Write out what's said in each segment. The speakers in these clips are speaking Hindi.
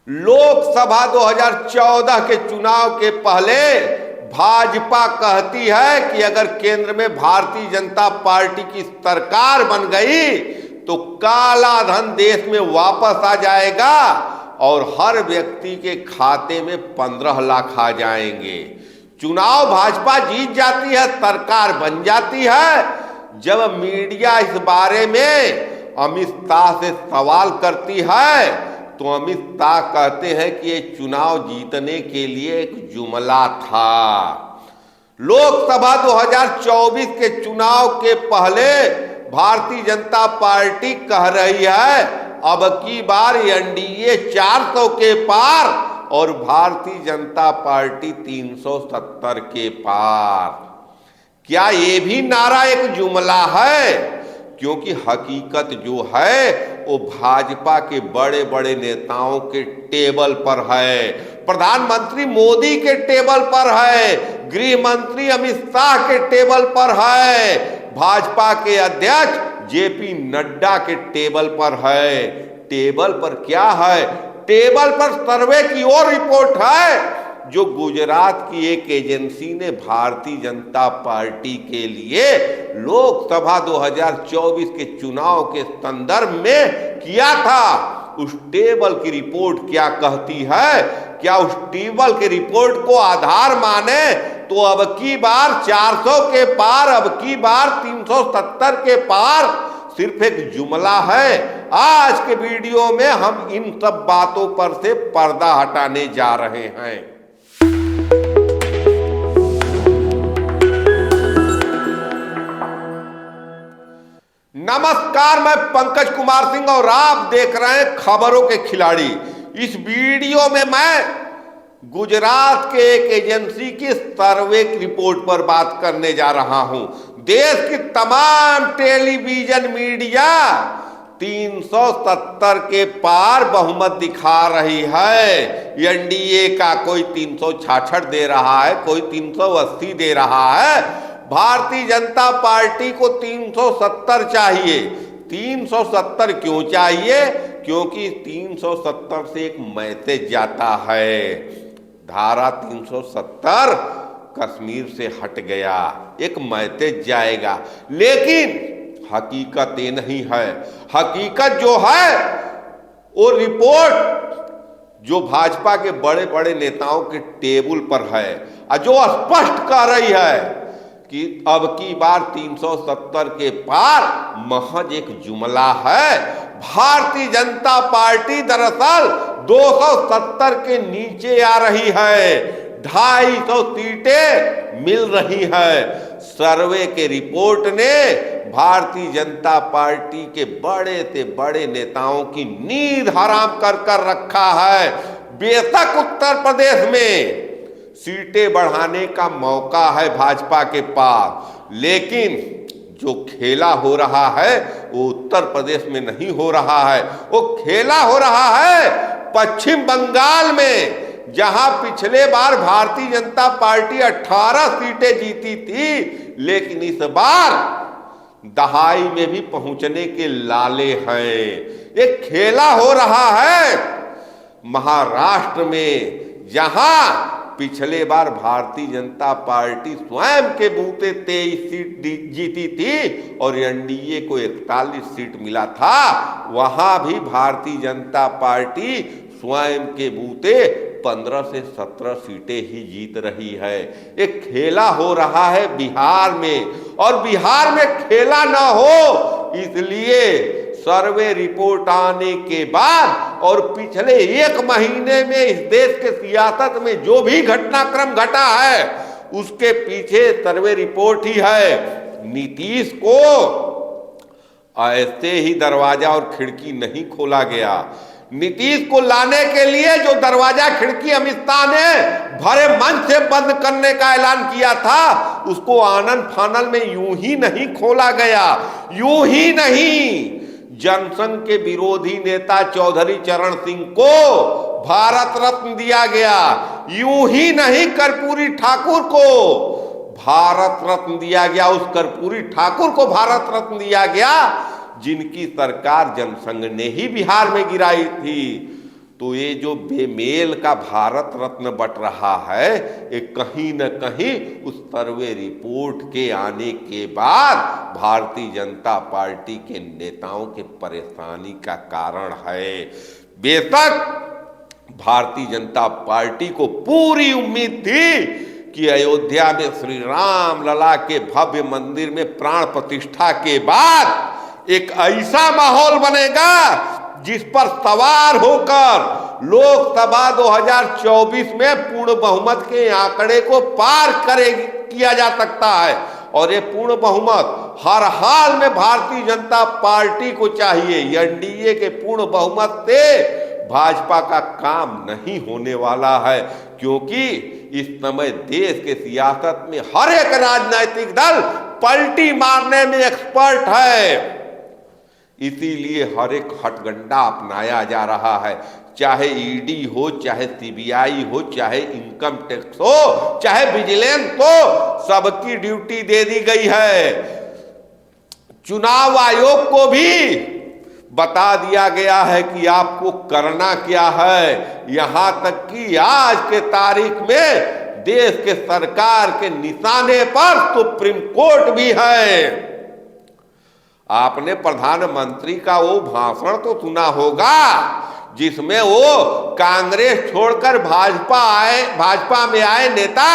लोकसभा 2014 के चुनाव के पहले भाजपा कहती है कि अगर केंद्र में भारतीय जनता पार्टी की सरकार बन गई तो काला धन देश में वापस आ जाएगा और हर व्यक्ति के खाते में 15 लाख आ जाएंगे। चुनाव भाजपा जीत जाती है, सरकार बन जाती है। जब मीडिया इस बारे में अमित शाह से सवाल करती है तो अमित शाह कहते हैं कि ये चुनाव जीतने के लिए एक जुमला था। लोकसभा 2024 के चुनाव के पहले भारतीय जनता पार्टी कह रही है अब की बार एनडीए 400 के पार और भारतीय जनता पार्टी 370 के पार। क्या ये भी नारा एक जुमला है? क्योंकि हकीकत जो है वो भाजपा के बड़े बड़े नेताओं के टेबल पर है, प्रधानमंत्री मोदी के टेबल पर है, गृह मंत्री अमित शाह के टेबल पर है, भाजपा के अध्यक्ष जेपी नड्डा के टेबल पर है। टेबल पर क्या है? टेबल पर सर्वे की और रिपोर्ट है जो गुजरात की एक एजेंसी ने भारतीय जनता पार्टी के लिए लोकसभा 2024 के चुनाव के संदर्भ में किया था। उस टेबल की रिपोर्ट क्या कहती है? क्या उस टेबल की रिपोर्ट को आधार माने तो अब की बार 400 के पार, अब की बार 370 के पार सिर्फ एक जुमला है। आज के वीडियो में हम इन सब बातों पर से पर्दा हटाने जा रहे हैं। नमस्कार, मैं पंकज कुमार सिंह और आप देख रहे हैं खबरों के खिलाड़ी। इस वीडियो में मैं गुजरात के एक एजेंसी की सर्वे की रिपोर्ट पर बात करने जा रहा हूं। देश की तमाम टेलीविजन मीडिया 370 के पार बहुमत दिखा रही है। एनडीए का कोई 366 दे रहा है, कोई 380 दे रहा है। भारतीय जनता पार्टी को 370 चाहिए। 370 क्यों चाहिए? क्योंकि 370 से एक मैसेज जाता है, धारा 370 कश्मीर से हट गया, एक मैसेज जाएगा। लेकिन हकीकत ये नहीं है। हकीकत जो है वो रिपोर्ट जो भाजपा के बड़े बड़े नेताओं के टेबल पर है और जो स्पष्ट कह रही है कि अब की बार 370 के पार महज एक जुमला है। भारतीय जनता पार्टी दरअसल 270 के नीचे आ रही है, 250 सीटें मिल रही है। सर्वे के रिपोर्ट ने भारतीय जनता पार्टी के बड़े से बड़े नेताओं की नींद हराम कर कर रखा है। बेशक उत्तर प्रदेश में सीटें बढ़ाने का मौका है भाजपा के पास, लेकिन जो खेला हो रहा है वो उत्तर प्रदेश में नहीं हो रहा है, वो खेला हो रहा है पश्चिम बंगाल में, जहां पिछले बार भारतीय जनता पार्टी 18 सीटें जीती थी, लेकिन इस बार दहाई में भी पहुंचने के लाले हैं। एक खेला हो रहा है महाराष्ट्र में, जहां पिछले बार भारतीय जनता पार्टी स्वयं के बूते 23 सीट जीती थी और एनडीए को 41 सीट मिला था। वहां भी भारतीय जनता पार्टी स्वयं के बूते 15 से 17 सीटें ही जीत रही है। एक खेला हो रहा है बिहार में, और बिहार में खेला ना हो इसलिए सर्वे रिपोर्ट आने के बाद और पिछले एक महीने में इस देश के सियासत में जो भी घटनाक्रम घटा है उसके पीछे सर्वे रिपोर्ट ही है। नीतीश को ऐसे ही दरवाजा और खिड़की नहीं खोला गया। नीतीश को लाने के लिए जो दरवाजा खिड़की अमित शाह ने भरे मन से बंद करने का ऐलान किया था, उसको आनन फानन में यूं ही नहीं खोला गया। यूं ही नहीं, जनसंघ के विरोधी नेता चौधरी चरण सिंह को भारत रत्न दिया गया। यूं ही नहीं, कर्पूरी ठाकुर को भारत रत्न दिया गया। उस कर्पूरी ठाकुर को भारत रत्न दिया गया जिनकी सरकार जनसंघ ने ही बिहार में गिराई थी। तो ये जो बेमेल का भारत रत्न बट रहा है, ये कहीं न कहीं उस सर्वे रिपोर्ट के आने के बाद भारतीय जनता पार्टी के नेताओं के परेशानी का कारण है। बेशक भारतीय जनता पार्टी को पूरी उम्मीद थी कि अयोध्या में श्री राम लला के भव्य मंदिर में प्राण प्रतिष्ठा के बाद एक ऐसा माहौल बनेगा जिस पर सवार होकर लोकसभा 2024 में पूर्ण बहुमत के आंकड़े को पार किया जा सकता है। और ये पूर्ण बहुमत हर हाल में भारतीय जनता पार्टी को चाहिए। एनडीए के पूर्ण बहुमत से भाजपा का काम नहीं होने वाला है, क्योंकि इस समय देश के सियासत में हर एक राजनीतिक दल पलटी मारने में एक्सपर्ट है। इसीलिए हर एक हथकंडा अपनाया जा रहा है, चाहे ईडी हो, चाहे सीबीआई हो, चाहे इनकम टैक्स हो, चाहे विजिलेंस हो, सबकी ड्यूटी दे दी गई है। चुनाव आयोग को भी बता दिया गया है कि आपको करना क्या है। यहां तक कि आज के तारीख में देश के सरकार के निशाने पर सुप्रीम कोर्ट भी है। आपने प्रधानमंत्री का वो भाषण तो सुना होगा जिसमें वो कांग्रेस छोड़कर भाजपा में आए नेता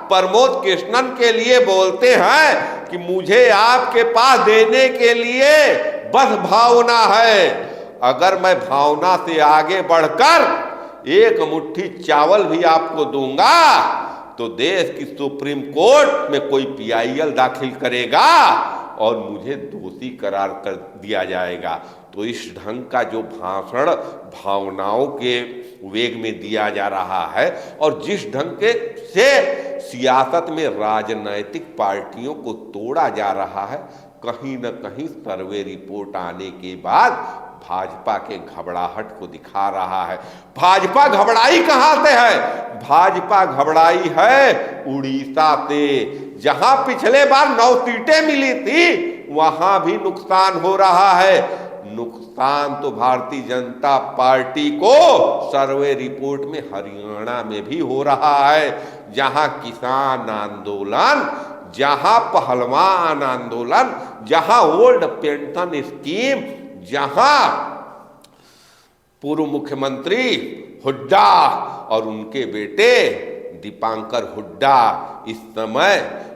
प्रमोद कृष्णन के लिए बोलते हैं कि मुझे आपके पास देने के लिए बस भावना है। अगर मैं भावना से आगे बढ़कर एक मुट्ठी चावल भी आपको दूंगा तो देश की सुप्रीम कोर्ट में कोई पीआईएल दाखिल करेगा और मुझे दोषी करार कर दिया जाएगा। तो इस ढंग का जो भाषण भावनाओं के वेग में दिया जा रहा है और जिस ढंग के से सियासत में राजनीतिक पार्टियों को तोड़ा जा रहा है, कहीं न कहीं सर्वे रिपोर्ट आने के बाद भाजपा के घबराहट को दिखा रहा है। भाजपा घबराई कहां से है? भाजपा घबराई है उड़ीसा से, जहां पिछले बार 9 सीटें मिली थी वहां भी नुकसान हो रहा है। नुकसान तो भारतीय जनता पार्टी को सर्वे रिपोर्ट में हरियाणा में भी हो रहा है, जहां किसान आंदोलन, जहां पहलवान आंदोलन, जहां ओल्ड पेंशन स्कीम, जहां पूर्व मुख्यमंत्री हुड्डा और उनके बेटे दीपांकर हुड्डा इस समय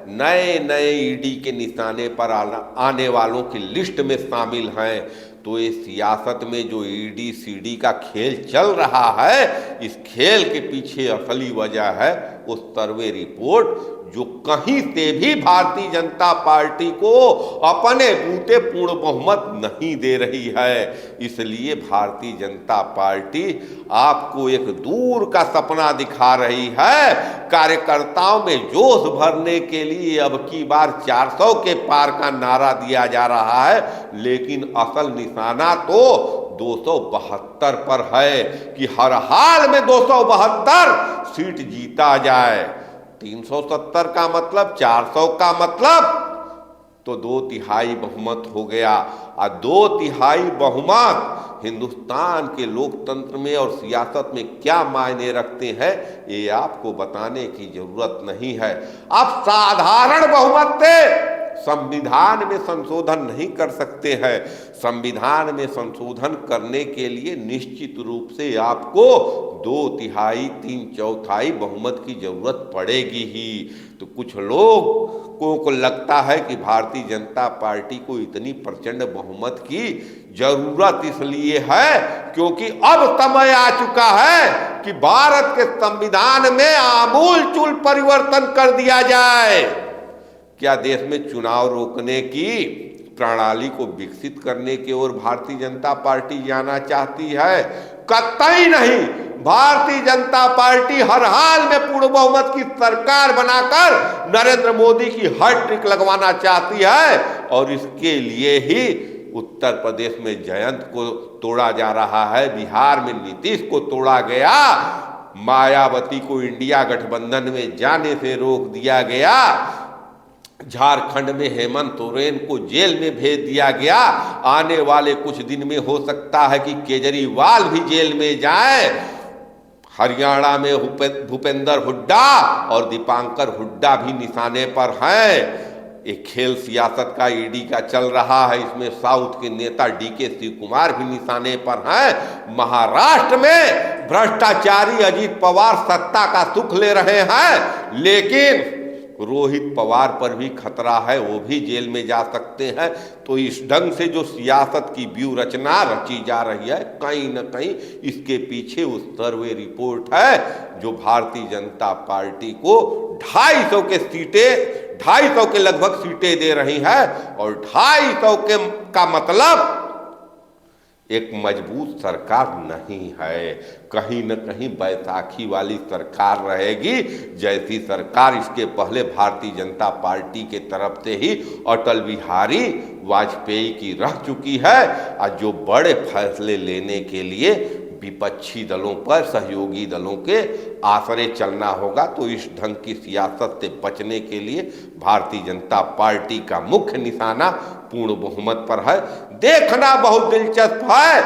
नए नए ईडी के निशाने पर आने वालों की लिस्ट में शामिल हैं। तो ये सियासत में जो ईडी सीडी का खेल चल रहा है, इस खेल के पीछे असली वजह है वो सर्वे रिपोर्ट, जो कहीं से भी भारतीय जनता पार्टी को अपने बूते पूर्ण बहुमत नहीं दे रही है। इसलिए भारतीय जनता पार्टी आपको एक दूर का सपना दिखा रही है। कार्यकर्ताओं में जोश भरने के लिए अब की बार 400 के पार का नारा दिया जा रहा है, लेकिन असल निशाना तो 272 पर है कि हर हाल में 272 सीट जीता जाए। 370 का मतलब, 400 का मतलब तो 2/3 बहुमत हो गया। और 2/3 बहुमत हिंदुस्तान के लोकतंत्र में और सियासत में क्या मायने रखते हैं ये आपको बताने की जरूरत नहीं है। आप साधारण बहुमत से संविधान में संशोधन नहीं कर सकते हैं। संविधान में संशोधन करने के लिए निश्चित रूप से आपको 2/3 3/4 बहुमत की जरूरत पड़ेगी ही। तो कुछ लोगों को लगता है कि भारतीय जनता पार्टी को इतनी प्रचंड बहुमत की जरूरत इसलिए है क्योंकि अब समय आ चुका है कि भारत के संविधान में आमूलचूल परिवर्तन कर दिया जाए। क्या देश में चुनाव रोकने की प्रणाली को विकसित करने की ओर भारतीय जनता पार्टी जाना चाहती है? कतई नहीं। भारतीय जनता पार्टी हर हाल में पूर्ण बहुमत की सरकार बनाकर नरेंद्र मोदी की हैट्रिक लगवाना चाहती है और इसके लिए ही उत्तर प्रदेश में जयंत को तोड़ा जा रहा है, बिहार में नीतीश को तोड़ा गया, मायावती को इंडिया गठबंधन में जाने से रोक दिया गया, झारखंड में हेमंत सोरेन को जेल में भेज दिया गया। आने वाले कुछ दिन में हो सकता है कि केजरीवाल भी जेल में जाए। हरियाणा में भूपेंद्र हुड्डा और दीपांकर हुड्डा भी निशाने पर हैं। एक खेल सियासत का ईडी का चल रहा है, इसमें साउथ के नेता डीके शिव कुमार भी निशाने पर हैं। महाराष्ट्र में भ्रष्टाचारी अजीत पवार सत्ता का सुख ले रहे हैं, लेकिन रोहित पवार पर भी खतरा है, वो भी जेल में जा सकते हैं। तो इस ढंग से जो सियासत की व्यूह रचना रची जा रही है, कहीं न कहीं इसके पीछे उस सर्वे रिपोर्ट है जो भारतीय जनता पार्टी को 250 के लगभग सीटें दे रही है। और 250 का मतलब एक मजबूत सरकार नहीं है, कहीं न कहीं बैसाखी वाली सरकार रहेगी, जैसी सरकार इसके पहले भारतीय जनता पार्टी के तरफ से ही अटल बिहारी वाजपेयी की रह चुकी है। और जो बड़े फैसले लेने के लिए विपक्षी दलों पर, सहयोगी दलों के आसरे चलना होगा। तो इस ढंग की सियासत से बचने के लिए भारतीय जनता पार्टी का मुख्य निशाना पूर्ण बहुमत पर है। देखना बहुत दिलचस्प है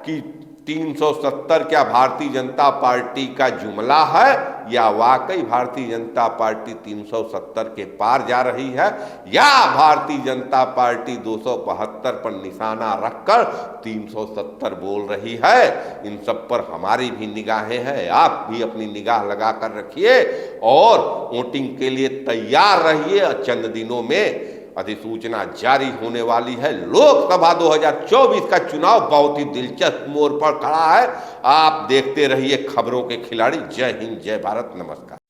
कि 370 क्या भारतीय जनता पार्टी का जुमला है या वाकई भारतीय जनता पार्टी 370 के पार जा रही है, या भारतीय जनता पार्टी 272 पर निशाना रखकर 370 बोल रही है। इन सब पर हमारी भी निगाहें हैं, आप भी अपनी निगाह लगा कर रखिए और वोटिंग के लिए तैयार रहिए। चंद दिनों में अधिसूचना जारी होने वाली है। लोकसभा 2024 का चुनाव बहुत ही दिलचस्प मोड़ पर खड़ा है। आप देखते रहिए खबरों के खिलाड़ी। जय हिंद, जय भारत, नमस्कार।